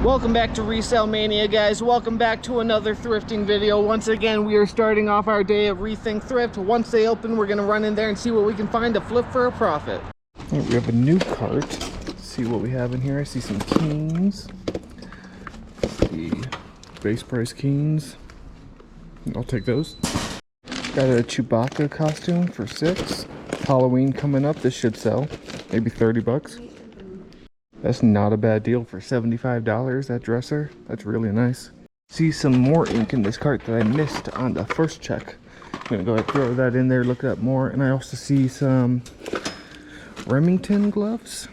Welcome back to Resale Mania, guys. Welcome back to another thrifting video. Once again, we are starting off our day of Rethink Thrift. Once they open, we're going to run in there and see what we can find to flip for a profit. Right, we have a new cart. Let's see what we have in here. I see some Keens. The base price Keens. I'll take those. Got a Chewbacca costume for $6. Halloween coming up. This should sell. Maybe 30 bucks. That's not a bad deal for $75, that dresser. That's really nice. See some more ink in this cart that I missed on the first check. I'm gonna go ahead and throw that in there, look it up more. And I also see some Remington gloves.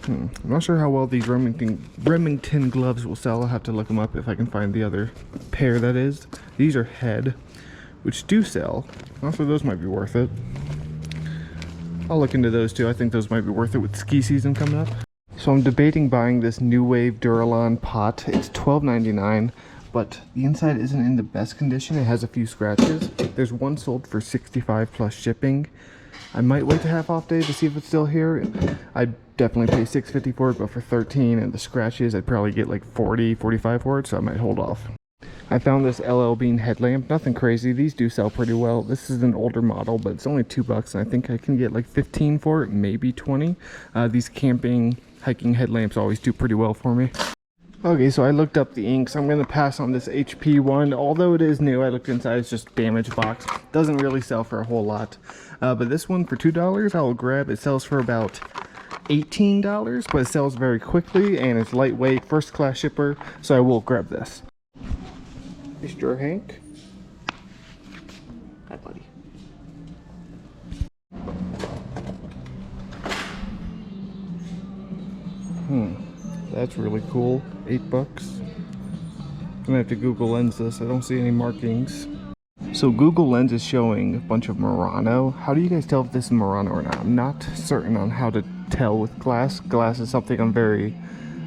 I'm not sure how well these Remington gloves will sell. I'll have to look them up if I can find the other pair that is. These are Head, which do sell. Also, those might be worth it. I'll look into those too. I think those might be worth it with ski season coming up. So I'm debating buying this New Wave Duralon pot. It's $12.99, but the inside isn't in the best condition. It has a few scratches. There's one sold for $65 plus shipping. I might wait to half off day to see if it's still here. I'd definitely pay $6.50 for it, but for $13 and the scratches, I'd probably get like $40, $45 for it, so I might hold off. I found this LL Bean headlamp. Nothing crazy. These do sell pretty well. This is an older model, but it's only $2, and I think I can get like 15 for it, maybe 20. These camping, hiking headlamps always do pretty well for me. Okay, so I looked up the inks. I'm going to pass on this HP one. Although it is new, I looked inside. It's just damaged box. Doesn't really sell for a whole lot. But this one for $2, I'll grab. It sells for about $18, but it sells very quickly, and it's lightweight, first class shipper, so I will grab this. Mr. Hank. Hi, buddy. That's really cool. $8. I'm gonna have to Google Lens this. I don't see any markings. So Google Lens is showing a bunch of Murano. How do you guys tell if this is Murano or not? I'm not certain on how to tell with glass. Glass is something I'm very,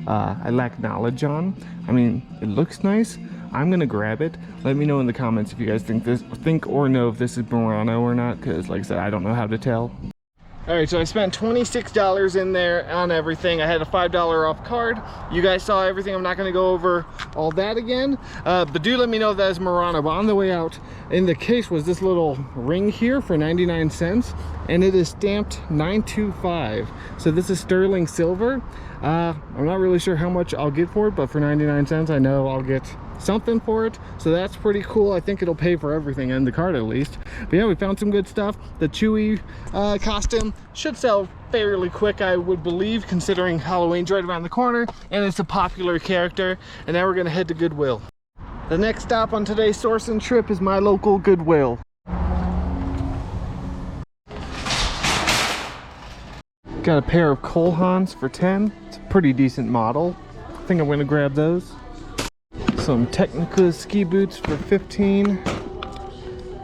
I lack knowledge on. I mean, it looks nice. I'm gonna grab it. Let me know in the comments if you guys think or know if this is Murano or not, because like I said, I don't know how to tell. Alright, so I spent $26 in there on everything. I had a $5 off card. You guys saw everything. I'm not going to go over all that again. But do let me know if that is Murano. But on the way out, in the case was this little ring here for 99 cents. And it is stamped 925. So this is sterling silver. I'm not really sure how much I'll get for it, but for 99 cents, I know I'll get something for it, so that's pretty cool. I think it'll pay for everything in the cart at least. But yeah, we found some good stuff. The Chewie costume should sell fairly quick, I would believe, considering Halloween's right around the corner and it's a popular character. And now we're gonna head to Goodwill. The next stop on today's sourcing trip is my local Goodwill. Got a pair of Cole Haans for $10. It's a pretty decent model. I think I'm gonna grab those. Some Technica ski boots for $15.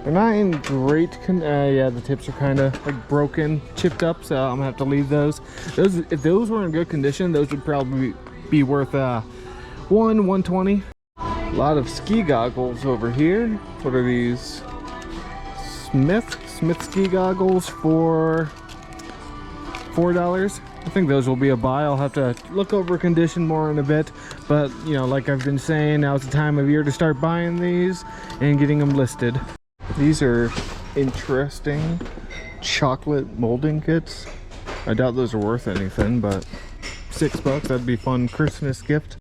They're not in great yeah, the tips are kind of like broken, chipped up, so I'm gonna have to leave those. If those were in good condition, those would probably be worth $120. A lot of ski goggles over here. What are these? Smith ski goggles for $4. I think those will be a buy. I'll have to look over condition more in a bit, but you know, like I've been saying, now's the time of year to start buying these and getting them listed. These are interesting chocolate molding kits. I doubt those are worth anything, but $6, that'd be a fun Christmas gift.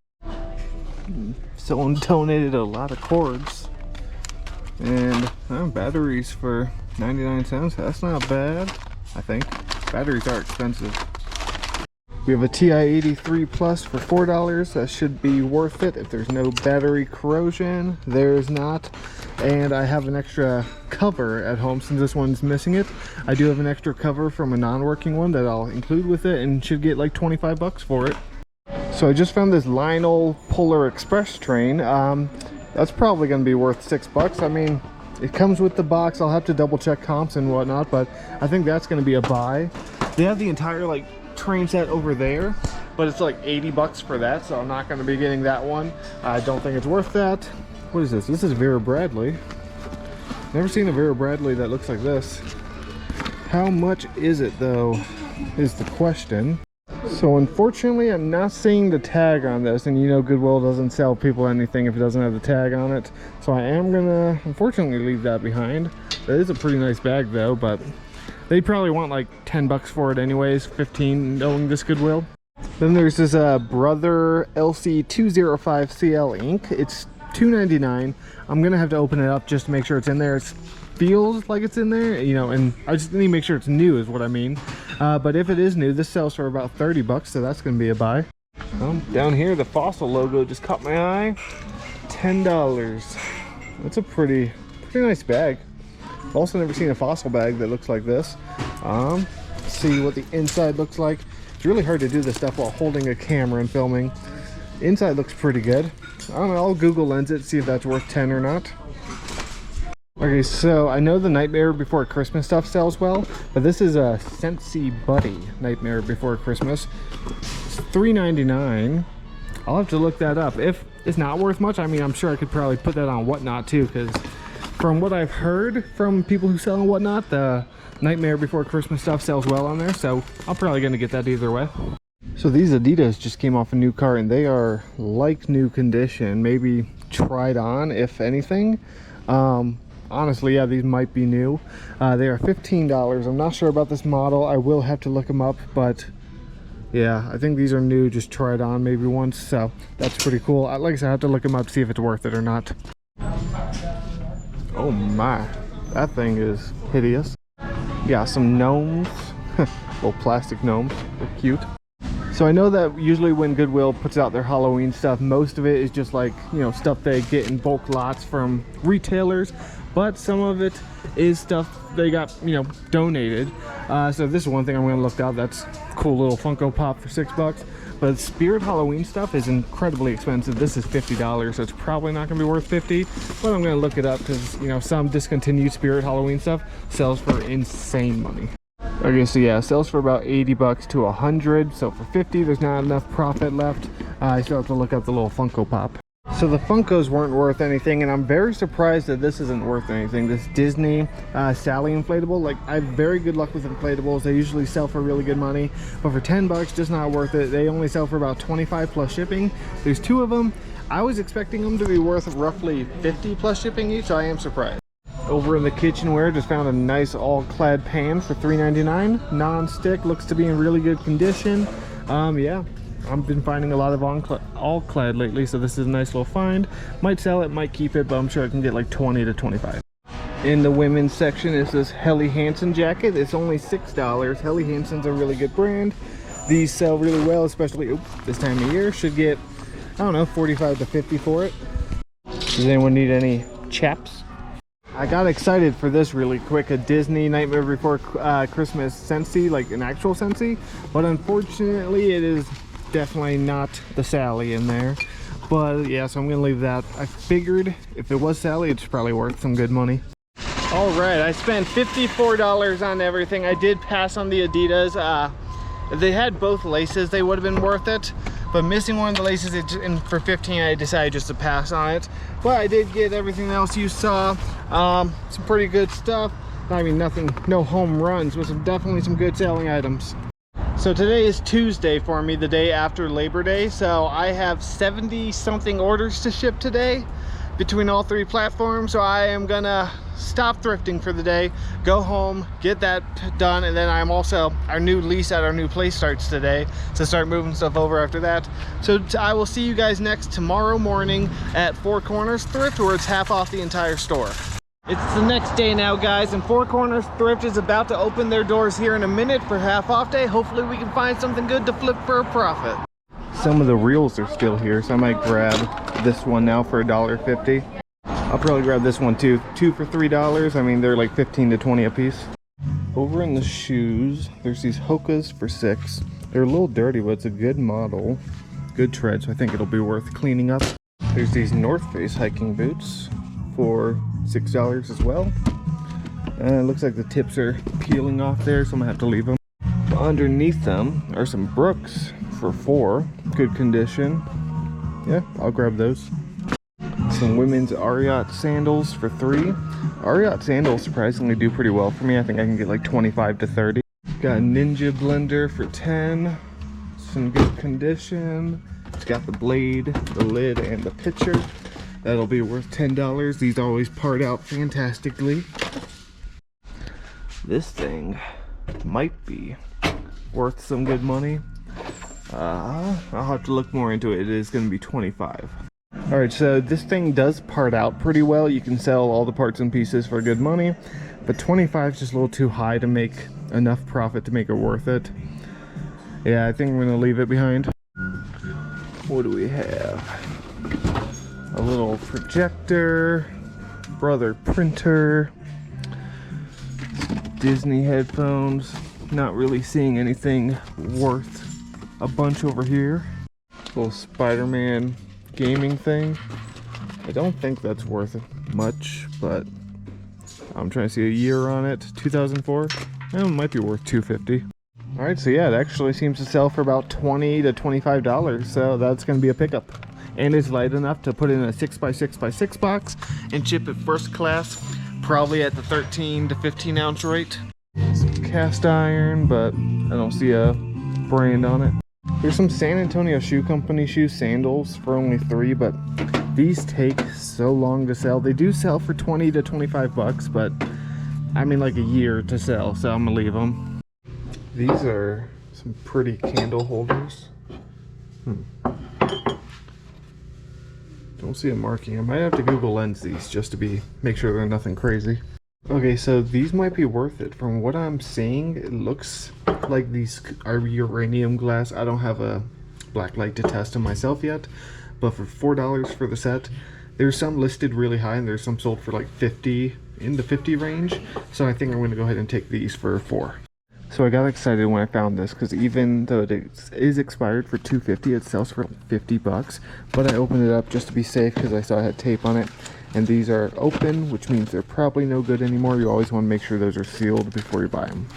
Someone donated a lot of cords and batteries for 99 cents. That's not bad. I think batteries are expensive. We have a TI-83 Plus for $4. That should be worth it if there's no battery corrosion. There's not. And I have an extra cover at home since this one's missing it. I do have an extra cover from a non-working one that I'll include with it and should get like 25 bucks for it. So I just found this Lionel Polar Express train. That's probably going to be worth $6. I mean, it comes with the box. I'll have to double check comps and whatnot, but I think that's going to be a buy. They have the entire like train set over there, but it's like $80 for that, so I'm not going to be getting that one. I don't think it's worth that. What is this? This is Vera Bradley. Never seen a Vera Bradley that looks like this. How much is it though, is the question. So unfortunately, I'm not seeing the tag on this, and you know Goodwill doesn't sell people anything if it doesn't have the tag on it. So I am gonna unfortunately leave that behind. That is a pretty nice bag though, but they probably want like 10 bucks for it anyways, 15 knowing this Goodwill. Then there's this Brother LC205CL ink. It's $2.99. I'm gonna have to open it up just to make sure it's in there. It feels like it's in there, you know, and I just need to make sure it's new is what I mean. But if it is new, this sells for about 30 bucks, so that's gonna be a buy. Down here, the Fossil logo just caught my eye. $10. That's a pretty nice bag. I've also never seen a Fossil bag that looks like this. See what the inside looks like. It's really hard to do this stuff while holding a camera and filming. Inside looks pretty good. I don't know, I'll Google Lens it, see if that's worth 10 or not. Okay, so I know the Nightmare Before Christmas stuff sells well, but this is a Scentsy Buddy Nightmare Before Christmas. It's $3.99. I'll have to look that up. If it's not worth much, I mean, I'm sure I could probably put that on Whatnot too, because from what I've heard from people who sell on Whatnot, the Nightmare Before Christmas stuff sells well on there, so I'm probably gonna get that either way. So these Adidas just came off a new car and they are like new condition, maybe tried on if anything. Honestly, yeah, these might be new. They are $15. I'm not sure about this model. I will have to look them up, but yeah, I think these are new, just tried on maybe once, so that's pretty cool. Like I said, I have to look them up to see if it's worth it or not. Oh my, that thing is hideous. Yeah, some gnomes, little plastic gnomes, they're cute. So I know that usually when Goodwill puts out their Halloween stuff, most of it is just like, you know, stuff they get in bulk lots from retailers, but some of it is stuff they got, you know, donated. So this is one thing I'm gonna look out. That's a cool little Funko Pop for 6 bucks. But Spirit Halloween stuff is incredibly expensive. This is $50, so it's probably not gonna be worth 50, but I'm gonna look it up because, you know, some discontinued Spirit Halloween stuff sells for insane money. Okay, so yeah, sells for about 80 bucks to 100. So for 50, there's not enough profit left. I still have to look up the little Funko Pop. So the Funkos weren't worth anything, and I'm very surprised that this isn't worth anything. This Disney Sally inflatable, like, I have very good luck with inflatables. They usually sell for really good money, but for 10 bucks, just not worth it. They only sell for about 25 plus shipping. There's 2 of them. I was expecting them to be worth roughly 50 plus shipping each, so I am surprised. Over in the kitchenware, just found a nice all-clad pan for $3.99. Non-stick, looks to be in really good condition. Yeah, I've been finding a lot of all-clad lately, so this is a nice little find. Might sell it, might keep it, but I'm sure I can get like 20 to 25. In the women's section is this Helly Hansen jacket. It's only $6. Helly Hansen's a really good brand. These sell really well, especially this time of year. Should get, I don't know, 45 to 50 for it. Does anyone need any chaps? I got excited for this really quick, a Disney Nightmare Before Christmas Scentsy, like an actual Scentsy, but unfortunately it is definitely not the Sally in there. But yeah, so I'm gonna leave that. I figured if it was Sally, it's probably worth some good money. All right, I spent $54 on everything. I did pass on the Adidas. If they had both laces, they would have been worth it. But missing one of the laces, and for 15, I decided just to pass on it. But I did get everything else you saw. Some pretty good stuff. I mean, nothing, no home runs, but definitely some good selling items. So today is Tuesday for me, the day after Labor Day. So I have 70 something orders to ship today between all 3 platforms. So I am gonna stop thrifting for the day, go home, get that done, and then I'm also, our new lease at our new place starts today, so start moving stuff over after that. So I will see you guys next tomorrow morning at Four Corners Thrift, where it's half off the entire store. It's the next day now, guys, and Four Corners Thrift is about to open their doors here in a minute for half off day. Hopefully we can find something good to flip for a profit. Some of the reels are still here, so I might grab this one now for $1.50. I'll probably grab this one too. 2 for $3. I mean, they're like 15 to 20 a piece. Over in the shoes, there's these Hokas for $6. They're a little dirty, but it's a good model. Good tread, so I think it'll be worth cleaning up. There's these North Face hiking boots for $6 as well. It looks like the tips are peeling off there, so I'm gonna have to leave them. Underneath them are some Brooks for $4. Good condition. Yeah, I'll grab those. Some women's Ariat sandals for $3. Ariat sandals surprisingly do pretty well for me. I think I can get like 25 to 30. Got a Ninja blender for $10. It's in good condition. It's got the blade, the lid, and the pitcher. That'll be worth $10. These always part out fantastically. This thing might be worth some good money. I'll have to look more into it. It is going to be $25. Alright, so this thing does part out pretty well. You can sell all the parts and pieces for good money, but $25 is just a little too high to make enough profit to make it worth it. Yeah, I think I'm going to leave it behind. What do we have? A little projector, brother printer, Disney headphones. Not really seeing anything worth a bunch over here. Little Spider-Man gaming thing. I don't think that's worth much, but I'm trying to see a year on it. 2004. It might be worth $250. All right, so yeah, it actually seems to sell for about $20 to $25, so that's going to be a pickup. And it's light enough to put in a 6x6x6 box and ship it first class, probably at the 13 to 15 ounce rate. Some cast iron, but I don't see a brand on it. There's some San Antonio Shoe Company shoe sandals for only $3, but these take so long to sell. They do sell for 20 to 25 bucks, but I mean like a year to sell, so I'm gonna leave them. These are some pretty candle holders. Don't see a marking. I might have to Google Lens these just to make sure they're nothing crazy. Okay, so these might be worth it. From what I'm seeing, it looks like these are uranium glass. I don't have a black light to test them myself yet, but for $4 for the set, there's some listed really high and there's some sold for like 50, in the 50 range. So I think I'm gonna go ahead and take these for $4. So I got excited when I found this because even though it is expired for $250, it sells for like 50 bucks. But I opened it up just to be safe because I saw it had tape on it. And these are open, which means they're probably no good anymore. You always want to make sure those are sealed before you buy them.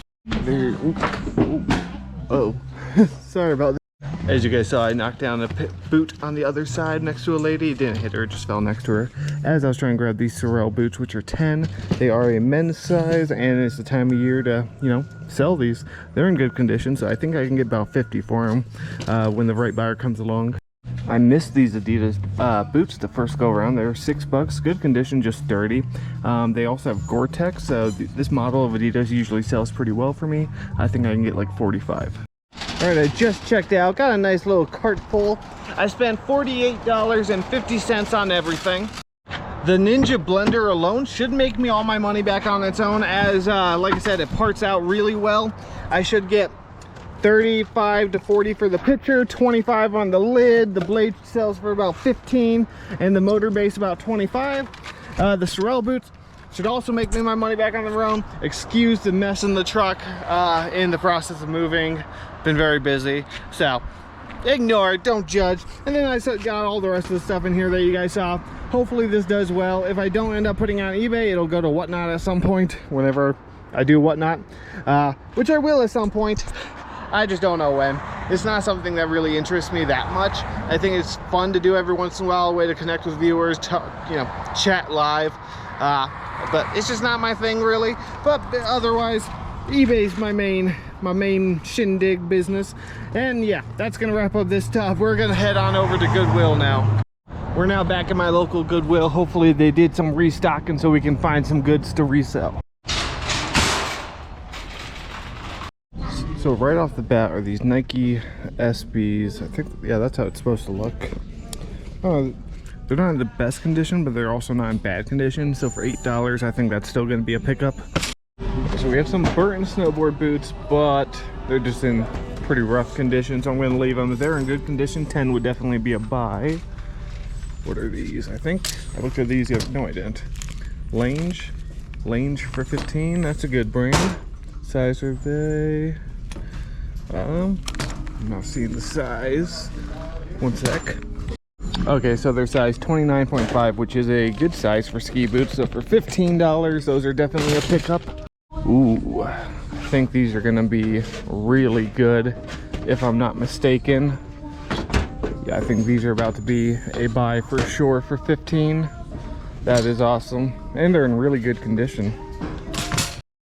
Sorry about that. As you guys saw, I knocked down a boot on the other side next to a lady. It didn't hit her, it just fell next to her. As I was trying to grab these Sorel boots, which are 10, they are a men's size, and it's the time of year to, you know, sell these. They're in good condition, so I think I can get about 50 for them when the right buyer comes along. I missed these Adidas boots the first go around. They were $6, good condition, just dirty. They also have Gore-Tex, so this model of Adidas usually sells pretty well for me. I think I can get like 45. All right, I just checked out, got a nice little cart full. I spent $48.50 on everything. The Ninja blender alone should make me all my money back on its own, as like I said, it parts out really well. I should get 35 to 40 for the pitcher, 25 on the lid. The blade sells for about 15, and the motor base about 25. The Sorel boots should also make me my money back on the road. Excuse the mess in the truck in the process of moving. Been very busy, so ignore it, don't judge. And then I got all the rest of the stuff in here that you guys saw. Hopefully this does well. If I don't end up putting it on eBay, it'll go to Whatnot at some point, whenever I do Whatnot, which I will at some point. I just don't know when. It's not something that really interests me that much. I think it's fun to do every once in a while, a way to connect with viewers, you know, chat live, but it's just not my thing really. But otherwise, eBay's my main shindig business. And yeah, that's gonna wrap up this stuff. We're gonna head on over to Goodwill now. We're now back at my local Goodwill. Hopefully they did some restocking so we can find some goods to resell. So right off the bat are these Nike SBs. I think, yeah, that's how it's supposed to look. They're not in the best condition, but they're also not in bad condition. So for $8, I think that's still gonna be a pickup. So we have some Burton snowboard boots, but they're just in pretty rough condition, so I'm going to leave them. If they're in good condition, 10 would definitely be a buy. What are these? I think I looked at these. No, I didn't. Lange for 15. That's a good brand. Size are they? I'm not seeing the size. One sec. Okay, so they're size 29.5, which is a good size for ski boots. So for $15, those are definitely a pickup. Ooh, I think these are gonna be really good, if I'm not mistaken. Yeah, I think these are about to be a buy for sure for 15. That is awesome, and they're in really good condition.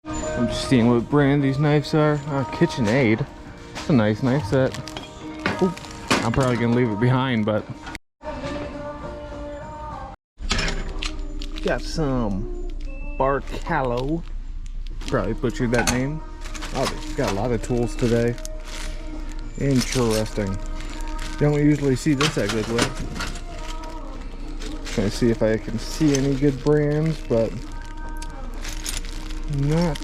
I'm just seeing what brand these knives are. KitchenAid. It's a nice knife set. I'm probably gonna leave it behind, but got some Barcalo. Probably butchered that name. Oh, they've got a lot of tools today. Interesting. Don't usually see this at Goodwill. Trying to see if I can see any good brands, but not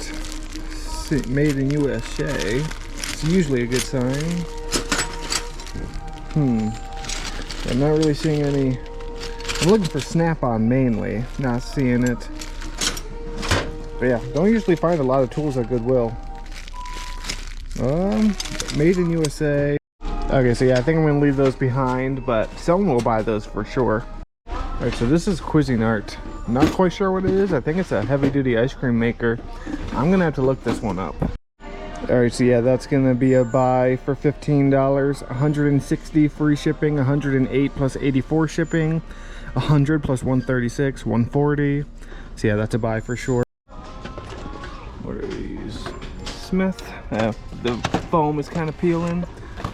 made in USA. It's usually a good sign. I'm not really seeing any. I'm looking for Snap-on mainly, not seeing it. But yeah, don't usually find a lot of tools at Goodwill. Made in USA. Okay, so yeah, I think I'm gonna leave those behind, but someone will buy those for sure. Alright, so this is Cuisinart. Not quite sure what it is. I think it's a heavy-duty ice cream maker. I'm gonna have to look this one up. Alright, so yeah, that's gonna be a buy for $15. 160 free shipping, 108 plus 84 shipping, 100 plus 136, 140. So yeah, that's a buy for sure. What are these? Smith. The foam is kind of peeling.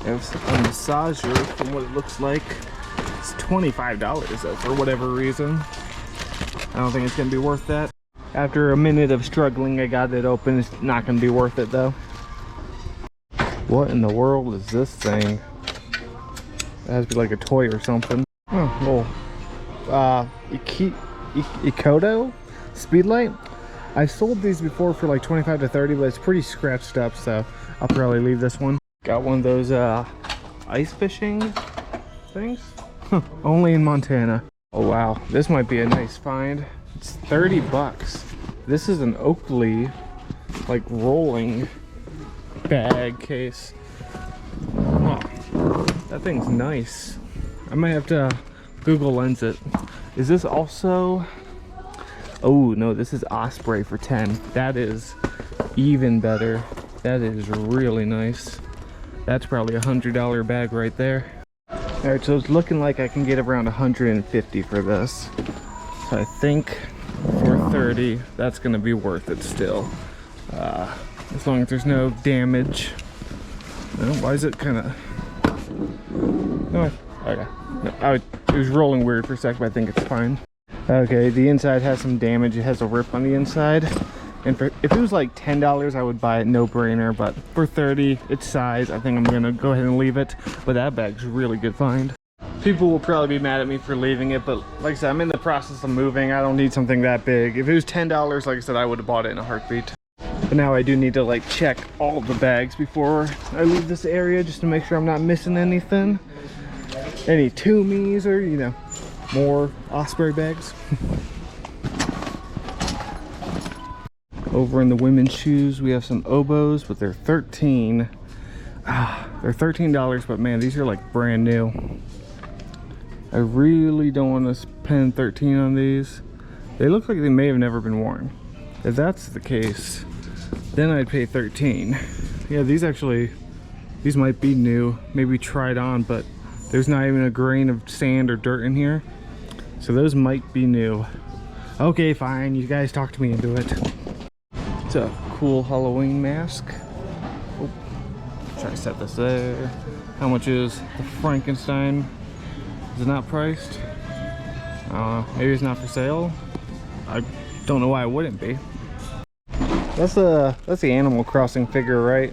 There's a massager from what it looks like. It's $25 though, for whatever reason. I don't think it's gonna be worth that. After a minute of struggling, I got it open. It's not gonna be worth it though. What in the world is this thing? It has to be like a toy or something. Oh, Ikoto Speedlight. I've sold these before for like 25 to 30, but it's pretty scratched up, so I'll probably leave this one. Got one of those ice fishing things. Only in Montana. Oh wow, this might be a nice find. It's 30 bucks. This is an Oakley like rolling bag case. Oh, that thing's nice. I might have to Google Lens it. Is this also? Oh no, this is Osprey for 10. That is even better. That is really nice. That's probably $100 bag right there. All right, so it's looking like I can get around 150 for this. So I think for 30, that's gonna be worth it still. As long as there's no damage. No, why is it kind of? No, okay. No, it was rolling weird for a sec, but I think it's fine. Okay, the inside has some damage. It has a rip on the inside. And if it was like $10, I would buy it, no brainer. But for 30, its size, I think I'm gonna go ahead and leave it. But that bag's a really good find. People will probably be mad at me for leaving it, but like I said, I'm in the process of moving. I don't need something that big. If it was $10, like I said, I would have bought it in a heartbeat. But now I do need to like check all of the bags before I leave this area, just to make sure I'm not missing anything. Any Toomies or, you know, more Osprey bags. Over in the women's shoes, we have some Obos, but they're 13. They're $13, but man, these are like brand new. I really don't want to spend 13 on these. They look like they may have never been worn. If that's the case, then I'd pay 13. Yeah, these might be new, maybe tried on, but there's not even a grain of sand or dirt in here. So those might be new. Okay, fine, you guys talked me into it. It's a cool Halloween mask. Oh, try to set this there. How much is the Frankenstein? Is it not priced? Maybe it's not for sale. I don't know why it wouldn't be. That's the Animal Crossing figure, right?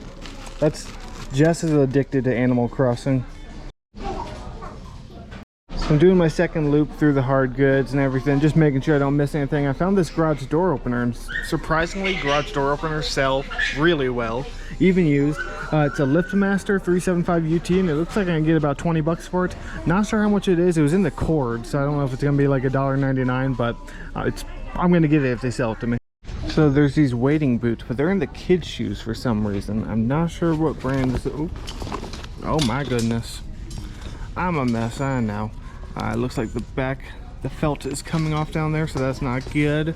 That's Jess is addicted to Animal Crossing. So I'm doing my second loop through the hard goods and everything, just making sure I don't miss anything. I found this garage door opener, and surprisingly, garage door openers sell really well, even used. It's a LiftMaster 375 UT, and it looks like I can get about 20 bucks for it. Not sure how much it is. It was in the cord, so I don't know if it's gonna be like $1.99, but I'm gonna get it if they sell it to me. So there's these wading boots, but they're in the kids' shoes for some reason. I'm not sure what brand this is. Oh my goodness. I'm a mess, I know. It looks like the felt is coming off down there, so that's not good.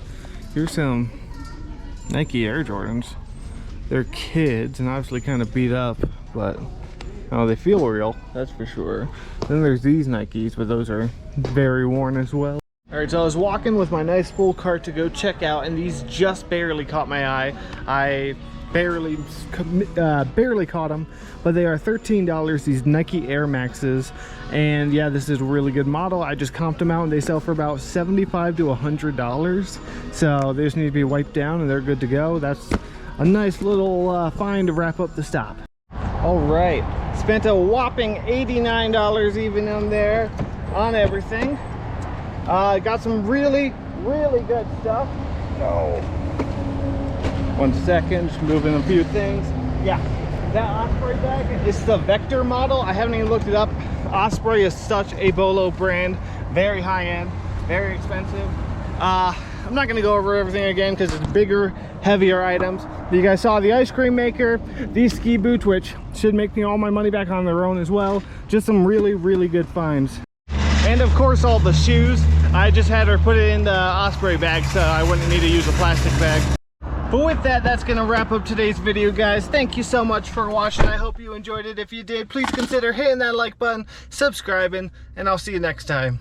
Here's some Nike Air Jordans. They're kids and obviously kind of beat up, but they feel real, that's for sure. Then there's these Nikes, but those are very worn as well. All right, so I was walking with my nice full cart to go check out, and these just barely caught my eye. I barely caught them, but they are $13. These Nike Air Maxes, and yeah, this is a really good model. I just comped them out and they sell for about $75 to $100, so they just need to be wiped down and they're good to go. That's a nice little find to wrap up the stop. All right, spent a whopping $89 even on there on everything. Got some really good stuff. No, 1 second, just moving a few things. Yeah, that Osprey bag is the Vector model. I haven't even looked it up. Osprey is such a bolo brand, very high end, very expensive. I'm not gonna go over everything again because it's bigger, heavier items. You guys saw the ice cream maker, these ski boots, which should make me all my money back on their own as well. Just some really good finds. And of course, all the shoes. I just had her put it in the Osprey bag so I wouldn't need to use a plastic bag. But with that, that's gonna wrap up today's video, guys. Thank you so much for watching. I hope you enjoyed it. If you did, please consider hitting that like button, subscribing, and I'll see you next time.